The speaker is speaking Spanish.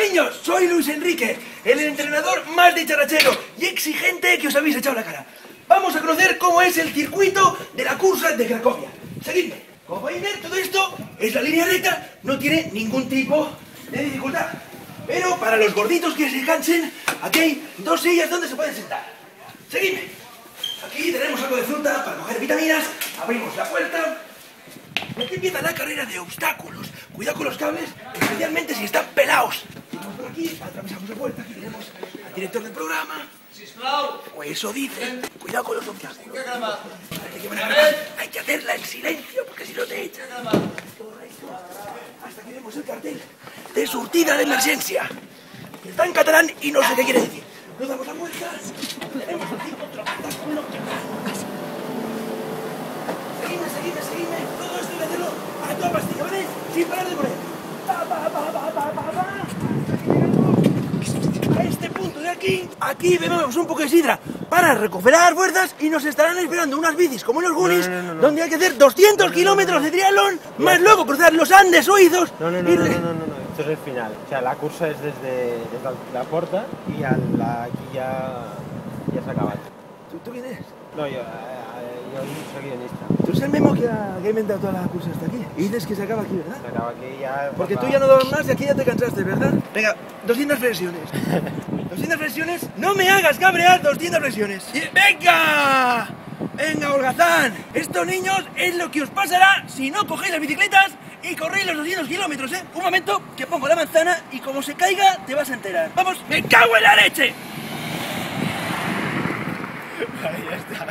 niños, soy Luis Enrique, el entrenador más dicharachero y exigente que os habéis echado la cara. Vamos a conocer cómo es el circuito de la cursa de Cracovia. Seguidme. Como podéis ver, todo esto es la línea recta, no tiene ningún tipo de dificultad. Pero para los gorditos que se cansen, aquí hay dos sillas donde se pueden sentar. Seguidme. Aquí tenemos algo de fruta para coger vitaminas, abrimos la puerta. Y aquí empieza la carrera de obstáculos. Cuidado con los cables, especialmente si están pelados. Vamos por aquí, atravesamos la puerta, aquí tenemos al director del programa. O eso dice. Cuidado con los obstáculos. Hay que hacerla en silencio, porque si no te echan. Hasta que vemos el cartel de surtida de emergencia. Está en catalán y no sé qué quiere decir. Nos damos la vuelta. Tenemos aquí otro obstáculo. Seguidme. Todo esto hay que hacerlo a toda pastilla, ¿vale? Sin parar de correr. A este punto de aquí, bebemos un poco de sidra para recuperar fuerzas y nos estarán esperando unas bicis como los Goonies, donde hay que hacer 200 kilómetros de triatlón, más luego cruzar los Andes suizos. No, esto es el final. O sea, la cursa es desde la puerta y aquí ya se acaba. ¿Tú quién eres? No, yo soy guionista. Tú eres el memo que ha inventado toda la cursa hasta aquí. Y dices que se acaba aquí, ¿verdad? Se acaba aquí ya... Porque tú ya no dabas más y aquí ya te cansaste, ¿verdad? Venga, 200 flexiones. 200 flexiones. No me hagas cabrear, 200 flexiones. ¡Venga! ¡Venga, holgazán! Esto, niños, es lo que os pasará si no cogéis las bicicletas y corréis los 200 kilómetros, ¿eh? Un momento, que pongo la manzana y como se caiga, te vas a enterar. ¡Vamos! ¡Me cago en la leche! Ahí ya está.